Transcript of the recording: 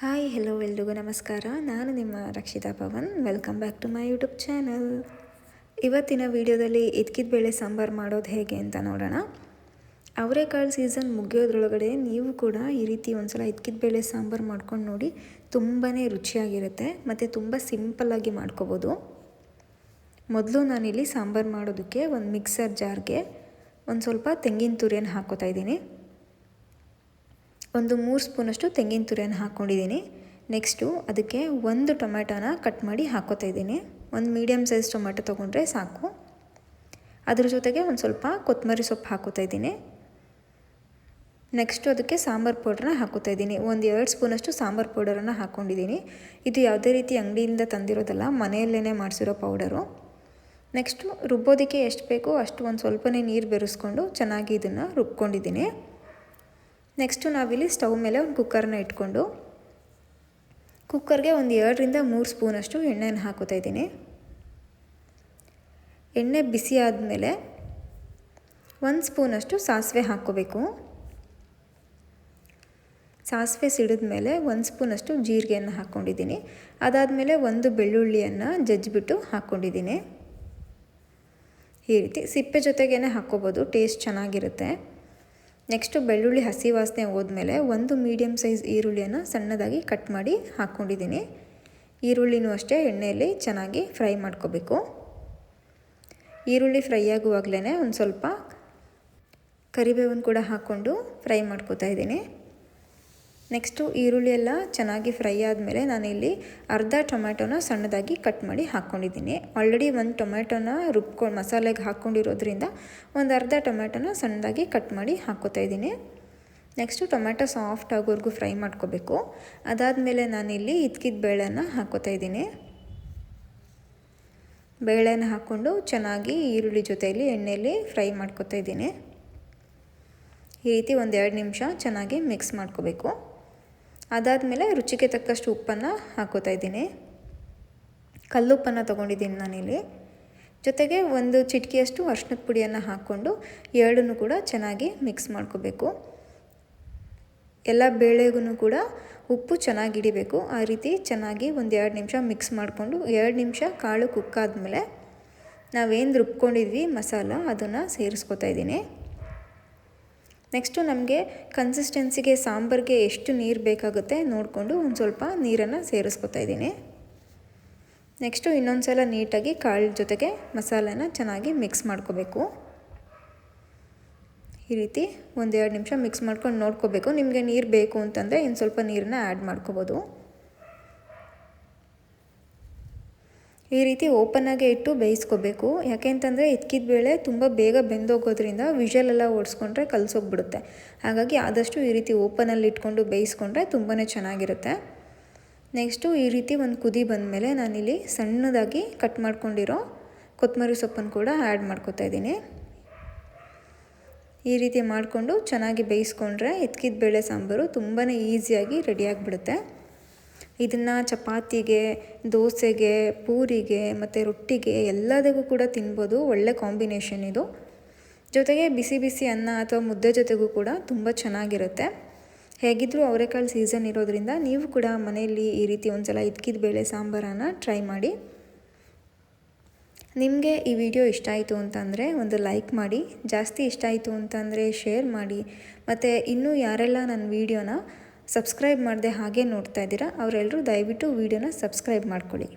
Hi hello ಎಲ್ರಿಗೂ ನಮಸ್ಕಾರ. ನಾನು ನಿಮ್ಮ Rakshitha Pavan. Welcome back to my YouTube channel. ಇವತ್ತಿನ ವಿಡಿಯೋದಲ್ಲಿ ಇದ್ಕಿದ ಬೇಳೆ ಸಾಂಬಾರು ಮಾಡೋದು ಹೇಗೆ ಅಂತ ನೋಡೋಣ. ಅವರೆಕಾಳು ಸೀಸನ್ ಮುಗಿಯೋದ್ರೊಳಗಡೆ ನೀವು ಕೂಡ ಈ ರೀತಿ ಒಂದ್ಸಲ ಇದ್ಕಿದ ಬೇಳೆ ಸಾಂಬಾರು ಮಾಡ್ಕೊಂಡು ನೋಡಿ. ತುಂಬಾ ರುಚಿಯಾಗಿರುತ್ತೆ ಮತ್ತು ತುಂಬ ಸಿಂಪಲ್ಲಾಗಿ ಮಾಡ್ಕೋಬೋದು. ಮೊದಲು ನಾನಿಲ್ಲಿ ಸಾಂಬಾರು ಮಾಡೋದಕ್ಕೆ ಒಂದು ಮಿಕ್ಸರ್ ಜಾರ್ಗೆ ಒಂದು ಸ್ವಲ್ಪ ತೆಂಗಿನ ತುರಿಯನ್ನು ಹಾಕ್ಕೋತಾ ಇದ್ದೀನಿ. ಒಂದು 3 ಸ್ಪೂನಷ್ಟು ತೆಂಗಿನ ತುರಿಯನ್ನು ಹಾಕ್ಕೊಂಡಿದ್ದೀನಿ. ನೆಕ್ಸ್ಟು ಅದಕ್ಕೆ ಒಂದು ಟೊಮ್ಯಾಟೋನ ಕಟ್ ಮಾಡಿ ಹಾಕ್ಕೋತಾ ಇದ್ದೀನಿ. ಒಂದು ಮೀಡಿಯಮ್ ಸೈಜ್ ಟೊಮ್ಯಾಟೊ ತೊಗೊಂಡ್ರೆ ಸಾಕು. ಅದ್ರ ಜೊತೆಗೆ ಒಂದು ಸ್ವಲ್ಪ ಕೊತ್ತಂಬರಿ ಸೊಪ್ಪು ಹಾಕ್ಕೋತಾ ಇದ್ದೀನಿ. ನೆಕ್ಸ್ಟು ಅದಕ್ಕೆ ಸಾಂಬಾರು ಪೌಡ್ರನ್ನ ಹಾಕ್ಕೋತಾ ಇದ್ದೀನಿ. ಒಂದು 2 ಸ್ಪೂನಷ್ಟು ಸಾಂಬಾರು ಪೌಡರನ್ನು ಹಾಕ್ಕೊಂಡಿದ್ದೀನಿ. ಇದು ಯಾವುದೇ ರೀತಿ ಅಂಗಡಿಯಿಂದ ತಂದಿರೋದಲ್ಲ, ಮನೆಯಲ್ಲೇ ಮಾಡಿಸಿರೋ ಪೌಡರು. ನೆಕ್ಸ್ಟು ರುಬ್ಬೋದಕ್ಕೆ ಎಷ್ಟು ಬೇಕೋ ಅಷ್ಟು ಒಂದು ಸ್ವಲ್ಪನೇ ನೀರು ಬೆರೆಸ್ಕೊಂಡು ಚೆನ್ನಾಗಿ ಇದನ್ನು ರುಬ್ಕೊಂಡಿದ್ದೀನಿ. ನೆಕ್ಸ್ಟು ನಾವಿಲ್ಲಿ ಸ್ಟವ್ ಮೇಲೆ ಒಂದು ಕುಕ್ಕರ್ನ ಇಟ್ಕೊಂಡು ಕುಕ್ಕರ್ಗೆ ಒಂದು 2ರಿಂದ 3 ಸ್ಪೂನಷ್ಟು ಎಣ್ಣೆಯನ್ನು ಹಾಕೋತಾ ಇದ್ದೀನಿ. ಎಣ್ಣೆ ಬಿಸಿ ಆದಮೇಲೆ 1 ಸ್ಪೂನಷ್ಟು ಸಾಸಿವೆ ಹಾಕ್ಕೋಬೇಕು. ಸಾಸಿವೆ ಸಿಡಿದ ಮೇಲೆ 1 ಸ್ಪೂನಷ್ಟು ಜೀರಿಗೆಯನ್ನು ಹಾಕ್ಕೊಂಡಿದ್ದೀನಿ. ಅದಾದಮೇಲೆ ಒಂದು ಬೆಳ್ಳುಳ್ಳಿಯನ್ನು ಜಜ್ಜಿಬಿಟ್ಟು ಹಾಕ್ಕೊಂಡಿದ್ದೀನಿ. ಈ ರೀತಿ ಸಿಪ್ಪೆ ಜೊತೆಗೇ ಹಾಕ್ಕೋಬೋದು, ಟೇಸ್ಟ್ ಚೆನ್ನಾಗಿರುತ್ತೆ. ನೆಕ್ಸ್ಟು ಬೆಳ್ಳುಳ್ಳಿ ಹಸಿ ವಾಸನೆ ಹೋದ್ಮೇಲೆ ಒಂದು ಮೀಡಿಯಮ್ ಸೈಜ್ ಈರುಳ್ಳಿಯನ್ನು ಸಣ್ಣದಾಗಿ ಕಟ್ ಮಾಡಿ ಹಾಕ್ಕೊಂಡಿದ್ದೀನಿ. ಈರುಳ್ಳಿನೂ ಅಷ್ಟೇ ಎಣ್ಣೆಯಲ್ಲಿ ಚೆನ್ನಾಗಿ ಫ್ರೈ ಮಾಡ್ಕೋಬೇಕು. ಈರುಳ್ಳಿ ಫ್ರೈ ಆಗುವಾಗಲೇ ಒಂದು ಸ್ವಲ್ಪ ಕರಿಬೇವನ್ನು ಕೂಡ ಹಾಕ್ಕೊಂಡು ಫ್ರೈ ಮಾಡ್ಕೋತಾ ಇದ್ದೀನಿ. ನೆಕ್ಸ್ಟು ಈರುಳ್ಳಿ ಎಲ್ಲ ಚೆನ್ನಾಗಿ ಫ್ರೈ ಆದಮೇಲೆ ನಾನಿಲ್ಲಿ ಅರ್ಧ ಟೊಮ್ಯಾಟೋನ ಸಣ್ಣದಾಗಿ ಕಟ್ ಮಾಡಿ ಹಾಕ್ಕೊಂಡಿದ್ದೀನಿ. ಆಲ್ರೆಡಿ ಒಂದು ಟೊಮ್ಯಾಟೋನ ರುಬ್ಕೊಂಡು ಮಸಾಲೆಗೆ ಹಾಕ್ಕೊಂಡಿರೋದ್ರಿಂದ ಒಂದು ಅರ್ಧ ಟೊಮ್ಯಾಟೋನ ಸಣ್ಣದಾಗಿ ಕಟ್ ಮಾಡಿ ಹಾಕ್ಕೋತಾ ಇದ್ದೀನಿ. ನೆಕ್ಸ್ಟು ಟೊಮ್ಯಾಟೊ ಸಾಫ್ಟ್ ಆಗೋವರೆಗೂ ಫ್ರೈ ಮಾಡ್ಕೋಬೇಕು. ಅದಾದಮೇಲೆ ನಾನಿಲ್ಲಿ ಇದ್ಕಿದ ಬೇಳೆನ ಹಾಕ್ಕೋತಾ ಇದ್ದೀನಿ. ಬೇಳೆನ ಹಾಕ್ಕೊಂಡು ಚೆನ್ನಾಗಿ ಈರುಳ್ಳಿ ಜೊತೆಯಲ್ಲಿ ಎಣ್ಣೆಯಲ್ಲಿ ಫ್ರೈ ಮಾಡ್ಕೋತಾ ಇದ್ದೀನಿ. ಈ ರೀತಿ ಒಂದು 2 ನಿಮಿಷ ಚೆನ್ನಾಗಿ ಮಿಕ್ಸ್ ಮಾಡ್ಕೋಬೇಕು. ಅದಾದಮೇಲೆ ರುಚಿಗೆ ತಕ್ಕಷ್ಟು ಉಪ್ಪನ್ನು ಹಾಕ್ಕೋತಾ ಇದ್ದೀನಿ. ಕಲ್ಲುಪ್ಪನ್ನು ತೊಗೊಂಡಿದ್ದೀನಿ ನಾನಿಲ್ಲಿ. ಜೊತೆಗೆ ಒಂದು ಚಿಟಿಕೆಯಷ್ಟು ಅರಿಶಿನದ ಪುಡಿಯನ್ನು ಹಾಕ್ಕೊಂಡು ಎರಡನ್ನೂ ಕೂಡ ಚೆನ್ನಾಗಿ ಮಿಕ್ಸ್ ಮಾಡ್ಕೋಬೇಕು. ಎಲ್ಲ ಬೇಳೆಗೂ ಕೂಡ ಉಪ್ಪು ಚೆನ್ನಾಗಿ ಹಿಡಿಬೇಕು. ಆ ರೀತಿ ಚೆನ್ನಾಗಿ ಒಂದು 2 ನಿಮಿಷ ಮಿಕ್ಸ್ ಮಾಡಿಕೊಂಡು 2 ನಿಮಿಷ ಕಾಳು ಕುಕ್ಕಾದ್ಮೇಲೆ ನಾವೇನು ರುಬ್ಕೊಂಡಿದ್ವಿ ಮಸಾಲ ಅದನ್ನು ಸೇರಿಸ್ಕೋತಾ ಇದ್ದೀನಿ. ನೆಕ್ಸ್ಟು ನಮಗೆ ಕನ್ಸಿಸ್ಟೆನ್ಸಿಗೆ ಸಾಂಬಾರಿಗೆ ಎಷ್ಟು ನೀರು ಬೇಕಾಗುತ್ತೆ ನೋಡಿಕೊಂಡು ಒಂದು ಸ್ವಲ್ಪ ನೀರನ್ನು ಸೇರಿಸ್ಕೋತಾ ಇದ್ದೀನಿ. ನೆಕ್ಸ್ಟು ಇನ್ನೊಂದು ಸಲ ನೀಟಾಗಿ ಕಾಳು ಜೊತೆಗೆ ಮಸಾಲೆನ ಚೆನ್ನಾಗಿ ಮಿಕ್ಸ್ ಮಾಡ್ಕೋಬೇಕು. ಈ ರೀತಿ ಒಂದು 2 ನಿಮಿಷ ಮಿಕ್ಸ್ ಮಾಡ್ಕೊಂಡು ನೋಡ್ಕೋಬೇಕು. ನಿಮಗೆ ನೀರು ಬೇಕು ಅಂತಂದರೆ ಇನ್ನು ಸ್ವಲ್ಪ ನೀರನ್ನ ಆ್ಯಡ್ ಮಾಡ್ಕೋಬೋದು. ಈ ರೀತಿ ಓಪನ್ನಾಗೆ ಇಟ್ಟು ಬೇಯಿಸ್ಕೋಬೇಕು. ಯಾಕೆಂತಂದರೆ ಇದ್ಕಿದ ಬೇಳೆ ತುಂಬ ಬೇಗ ಬೆಂದೋಗೋದ್ರಿಂದ ವಿಷಲೆಲ್ಲ ಓಡಿಸ್ಕೊಂಡ್ರೆ ಕಲಸೋಗ್ಬಿಡುತ್ತೆ. ಹಾಗಾಗಿ ಆದಷ್ಟು ಈ ರೀತಿ ಓಪನಲ್ಲಿ ಇಟ್ಕೊಂಡು ಬೇಯಿಸ್ಕೊಂಡ್ರೆ ತುಂಬಾ ಚೆನ್ನಾಗಿರುತ್ತೆ. ನೆಕ್ಸ್ಟು ಈ ರೀತಿ ಒಂದು ಕುದಿ ಬಂದಮೇಲೆ ನಾನಿಲ್ಲಿ ಸಣ್ಣದಾಗಿ ಕಟ್ ಮಾಡ್ಕೊಂಡಿರೋ ಕೊತ್ತಂಬರಿ ಸೊಪ್ಪನ್ನು ಕೂಡ ಆ್ಯಡ್ ಮಾಡ್ಕೋತಾ ಇದ್ದೀನಿ. ಈ ರೀತಿ ಮಾಡಿಕೊಂಡು ಚೆನ್ನಾಗಿ ಬೇಯಿಸ್ಕೊಂಡ್ರೆ ಇದ್ಕಿದ ಬೇಳೆ ಸಾಂಬಾರು ತುಂಬಾ ಈಸಿಯಾಗಿ ರೆಡಿಯಾಗಿಬಿಡುತ್ತೆ. ಇದನ್ನು ಚಪಾತಿಗೆ, ದೋಸೆಗೆ, ಪೂರಿಗೆ ಮತ್ತು ರೊಟ್ಟಿಗೆ ಎಲ್ಲದಕ್ಕೂ ಕೂಡ ತಿನ್ಬೋದು. ಒಳ್ಳೆ ಕಾಂಬಿನೇಷನ್ ಇದು. ಜೊತೆಗೆ ಬಿಸಿ ಬಿಸಿ ಅನ್ನ ಅಥವಾ ಮುದ್ದೆ ಜೊತೆಗೂ ಕೂಡ ತುಂಬ ಚೆನ್ನಾಗಿರುತ್ತೆ. ಹೇಗಿದ್ದರೂ ಅವರೆಕಾಳು ಸೀಸನ್ ಇರೋದ್ರಿಂದ ನೀವು ಕೂಡ ಮನೆಯಲ್ಲಿ ಈ ರೀತಿ ಒಂದ್ಸಲ ಇದ್ಕಿದ ಬೇಳೆ ಸಾಂಬಾರನ್ನು ಟ್ರೈ ಮಾಡಿ. ನಿಮಗೆ ಈ ವಿಡಿಯೋ ಇಷ್ಟ ಆಯಿತು ಅಂತಂದರೆ ಒಂದು ಲೈಕ್ ಮಾಡಿ. ಜಾಸ್ತಿ ಇಷ್ಟ ಆಯಿತು ಅಂತಂದರೆ ಶೇರ್ ಮಾಡಿ. ಮತ್ತು ಇನ್ನೂ ಯಾರೆಲ್ಲ ನನ್ನ ವಿಡಿಯೋನ ಸಬ್ಸ್ಕ್ರೈಬ್ ಮಾಡದೆ ಹಾಗೆ ನೋಡ್ತಾ ಇದ್ದೀರಾ ಅವರೆಲ್ಲರೂ ದಯವಿಟ್ಟು ವಿಡಿಯೋನ ಸಬ್ಸ್ಕ್ರೈಬ್ ಮಾಡ್ಕೊಳ್ಳಿ.